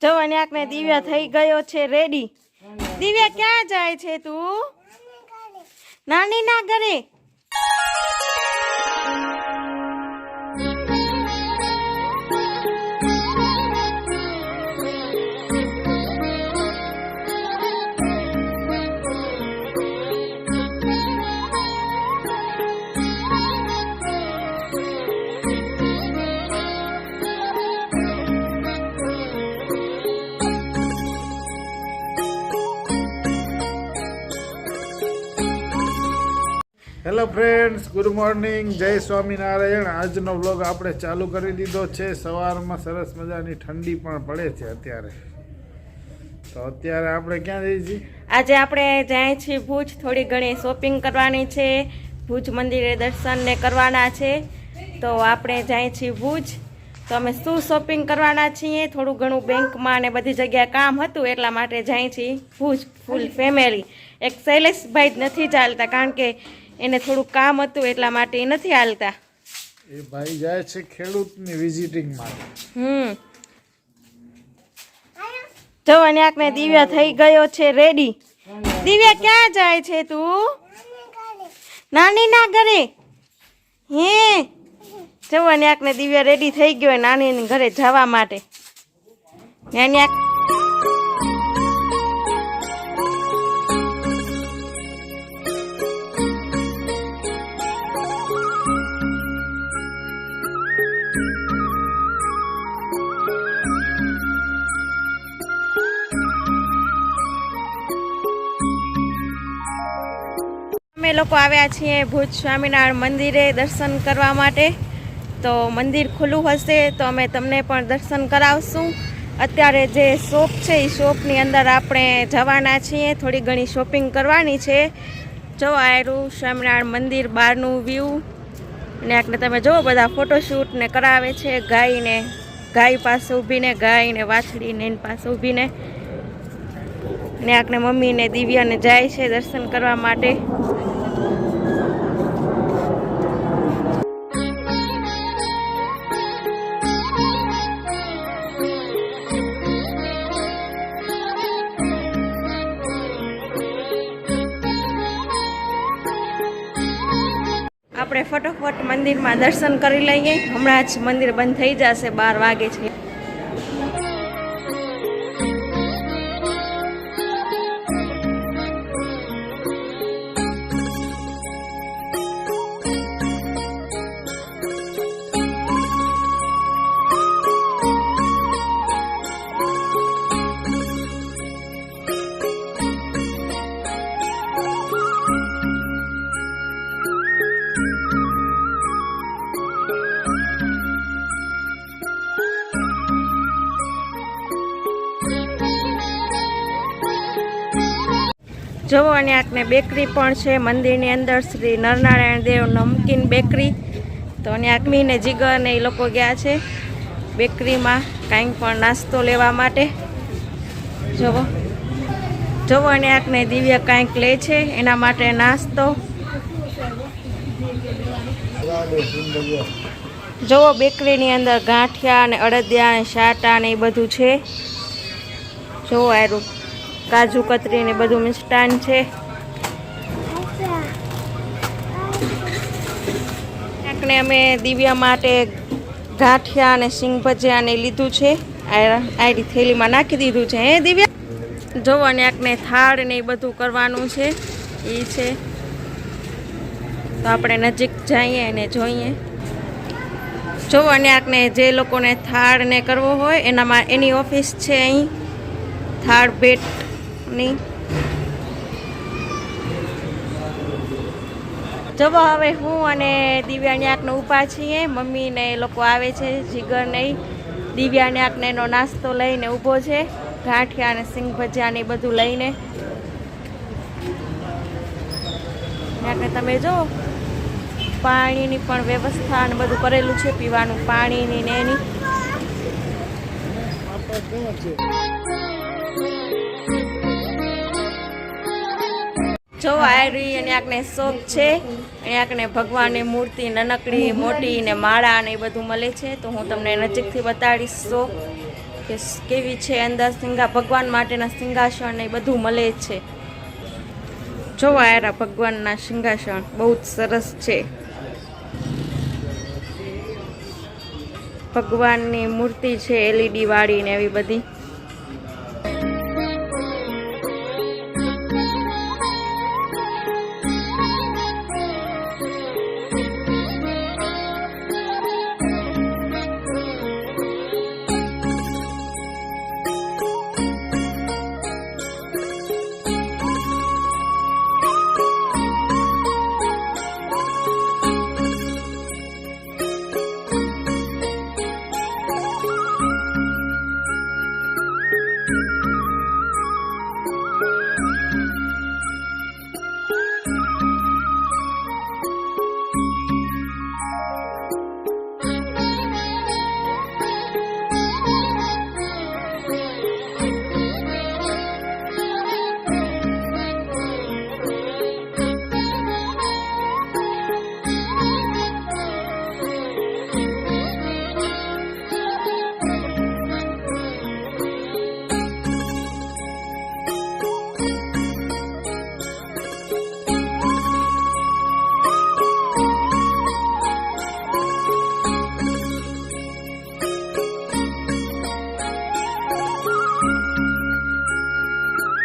જવાની આંખને દિવ્યા થઈ ગયો છે રેડી। દિવ્યા ક્યાં જાય છે તું? નાની ના ઘરે। હેલો ફ્રેન્ડ્સ, ગુડ મોર્નિંગ, જય સ્વામિનારાયણ। આજનો વ્લોગ આપણે ચાલુ કરી દીધો છે। સવારમાં સરસ મજાની ઠંડી પણ પડે છે અત્યારે। તો અત્યારે આપણે ક્યાં જઈએ છીએ? આજે આપણે જાય છીએ ભુજ। થોડી ઘણી શોપિંગ કરવાની છે, ભુજ મંદિરે દર્શન ને કરવાના છે। તો આપણે જાય છીએ ભુજ। તો અમે શું શોપિંગ કરવાના છીએ, થોડું ઘણું બેંકમાં ને બધી જગ્યાએ કામ હતું એટલા માટે જાય છીએ ભુજ ફૂલ ફેમિલી। એક શૈલેષભાઈ જ નથી ચાલતા, કારણ કે એને થોડું કામ હતું એટલા માટે એ નથી હાલતા। એ ભાઈ જાય છે ખેડૂતની વિઝિટિંગ માટે। જવાની આંખને દિવ્યા થઈ ગયો છે રેડી। દિવ્યા ક્યાં જાય છે તું? નાની ના ઘરે। હે જવાની આંખને દિવ્યા રેડી થઈ ગયો નાની ઘરે જવા માટે। નાની આંખ અમે લોકો આવ્યા છીએ ભુજ સ્વામિનારાયણ મંદિરે દર્શન કરવા માટે। તો મંદિર ખુલ્લું હશે તો અમે તમને પણ દર્શન કરાવશું। અત્યારે જે શોપ છે એ શોપની અંદર આપણે જવાના છીએ, થોડી ઘણી શોપિંગ કરવાની છે। જો આયરું સ્વામિનારાયણ મંદિર બહારનું વ્યૂ, અને આપણે તમે જુઓ બધા ફોટોશૂટ ને કરાવે છે। ગાય પાસે ઊભીને, ગાય ને વાછડીને એની પાસે ઊભીને, ને આપણે મમ્મી ને દિવ્યાને જાય છે દર્શન કરવા માટે। આપણે ફટોફટ મંદિરમાં દર્શન કરી લઈએ। હમણાં જ મંદિર બંધ થઈ જશે, 12 વાગે છે। જુઓ, અને આંખને બેકરી પણ છે મંદિરની અંદર, શ્રી નરનારાયણ દેવ નમકીન બેકરી। તો અને આંખમી ને જીગર ને એ લોકો ગયા છે બેકરીમાં કાંઈ પણ નાસ્તો લેવા માટે। જુઓ અને આંખને દિવ્યા કાંઈક લે છે એના માટે નાસ્તો। જુઓ બેકરીની અંદર ગાંઠિયા અને અડદિયા અને શાટા ને એ બધું છે। જુઓ આયરું કાજુ કતરી ને બધું મિષ્ટાન છે। આપણે અમે દિવ્યા માટે ગાંઠિયા અને સિંગ ભજીયા ને લીધું છે, આયરી થેલીમાં નાખી દીધું છે। હે દિવ્યા, જોવો ને આપણે થાળ ને એ બધું કરવાનું છે એ છે। તો આપણે નજીક જઈએ અને જોઈએ। જોવો અને આપણે જે લોકોને થાળ ને કરવો હોય એની ઓફિસ છે અહીં થાળ ભેટ ની। જવો હવે હું અને દિવ્યાની આંખને ઊભા છીએ, મમ્મી ને એ લોકો આવે છે, જીગર ને દિવ્યાની આંખને એનો નાસ્તો લઈને ઊભો છે, ગાંઠિયા અને સિંગ ભજીયા ને બધું લઈને। આપણે તમે જો પાણીની પણ વ્યવસ્થા ને બધું કરેલું છે, પીવાનું પાણીની ને એની। જો આયરી અને આંખને શોપ છે, અહીં આંખને ભગવાનની મૂર્તિ નાનકડી મોટી ને માળા ને એ બધું મળે છે। તો હું તમને નજીકથી બતાડીશ શોપ। કે કેવી છે અંદર ભગવાન માટેના સિંહાસન એ બધું મળે છે. જોવા યાર ભગવાનના સિંહાસન બહુ જ સરસ છે. ભગવાનની મૂર્તિ છે LED વાળી ને એવી બધી.